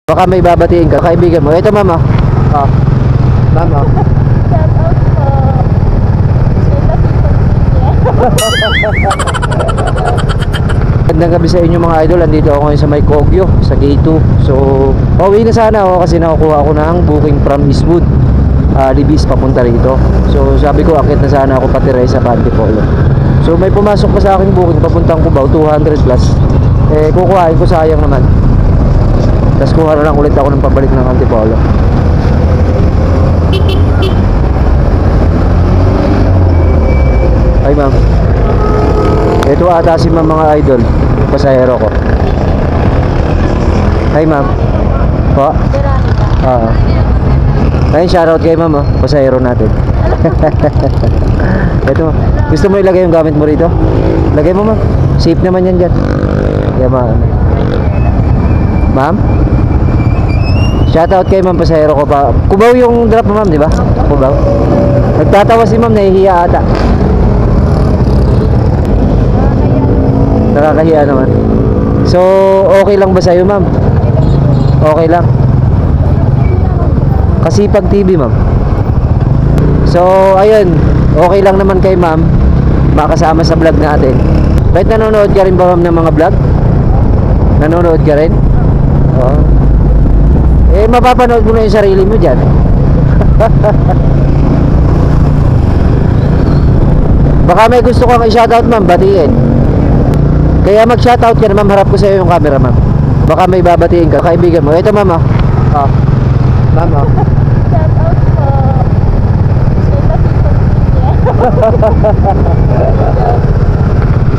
Baka may babatiin ka, kaibigan mo. Ito mama. Oh. Mama. Shout out po. Magandang gabi sa inyo mga idol. Andito ako ngayon sa may Kogyo, sa Gate 2. So, pauwi na sana ako kasi nakukuha ako ng booking from Eastwood, Libis papunta rito. So, sabi ko akit na sana ako patira sa Antipolo. So, may pumasok pa sa aking booking papuntang Cubao, 200 plus. Eh, kukuhain ko, sayang naman. Tapos kuha na lang ulit ako ng pabalik ng Antipolo. Ay ma'am, ito ata si ma'am mga idol, pasahero ko. Hi ma'am. Po? Oo. Ayun, shoutout kay ma'am, pasahero natin. Ito, gusto mo ilagay yung gamit mo rito? Lagay mo ma'am, safe naman yan dyan. Kaya ma'am. Ma'am? Shoutout kay ma'am, pasahero ko pa. Cubao yung drop mo ma'am, di ba? Cubao. Nagtatawa si ma'am, nahihiya ata. Nakakahiya naman. So, okay lang ba sa'yo ma'am? Okay lang. Kasipag TV ma'am. So, ayun, okay lang naman kay ma'am makasama sa vlog natin. Kahit nanonood ka rin ba ma'am ng mga vlog? Nanonood ka rin? Oo. Eh, mapapanood mo na yung sarili mo dyan. Baka may gusto kang i-shoutout ma'am, batiin. Kaya mag-shoutout ka na ma'am, harap ko sa iyo yung camera ma'am. Baka may babatiin ka, kaibigan mo. Ito ma'am. Oh. Ma'am. Shout out po.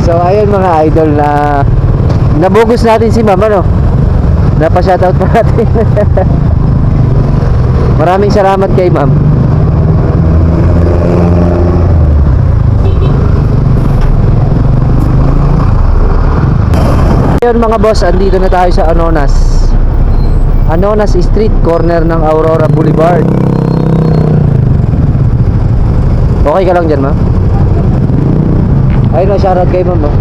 So ayun mga idol, na nabugos natin si ma'am, ano? Napa-shoutout pa natin. Maraming salamat kay ma'am. Ayun mga boss, andito na tayo sa Anonas Street, corner ng Aurora Boulevard. Okay ka lang dyan ma'am? Ayun, shoutout kay ma'am. Shout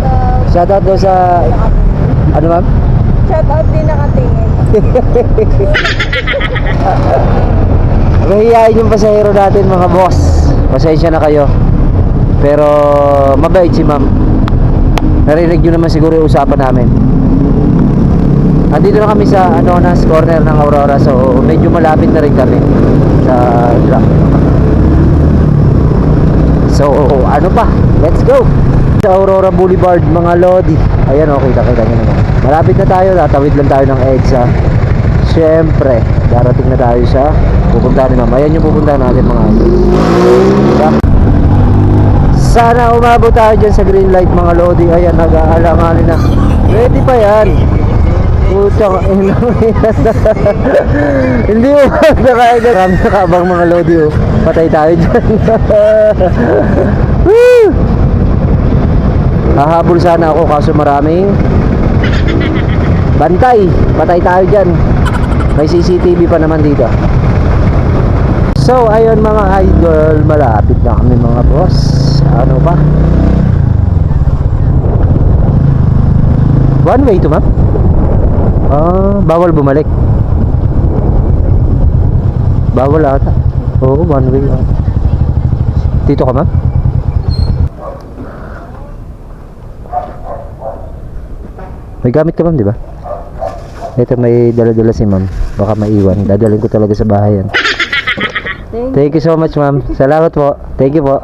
out. Shoutout daw sa ano ma'am? Shout out din nakatingin. Mahihayin yung pasahero natin mga boss. Pasensya na kayo. Pero mabait si ma'am. Narinig nyo naman siguro yung usapan namin. Andito na kami sa Anonas corner ng Aurora. So medyo malapit na rin kami sa drop. So ano pa, let's go sa Aurora Boulevard mga lodi. Ayan o, kita nyo naman. Malapit na tayo, tatawid lang tayo ng EDSA. Siyempre, darating na tayo sa pupuntahan ni ma'am. Ayan yung pupuntahan natin mga diba? Sana umabot tayo dyan sa green light mga lodi. Ayan, nag-aalanganin na. Ready pa yan. Putang ina. Hindi mo nakain. Marami nakabang mga lodi. Patay tayo dyan. Hahabol sana ako kaso maraming bantay. Patay tayo dyan. May CCTV pa naman dito. So ayun mga idol, malapit na kami mga boss. Ano pa? One way to ma'am? Bawal bumalik. Bawal ata. Oo, one way. Dito ka ma'am? May gamit ka ma'am, di ba? Ito may dala-dala si ma'am. Baka maiwan. Dadalhin ko talaga sa bahay yan. Thank you so much ma'am. Salamat po. Thank you po.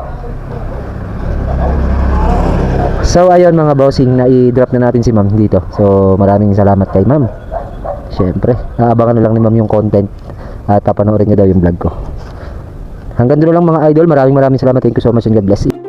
So ayun mga bossing, na-i-drop na natin si ma'am dito. So maraming salamat kay ma'am. Siyempre, naabangan na lang ni ma'am yung content at papanoorin niya daw yung vlog ko. Hanggang doon lang mga idol. Maraming salamat. Thank you so much and God bless you.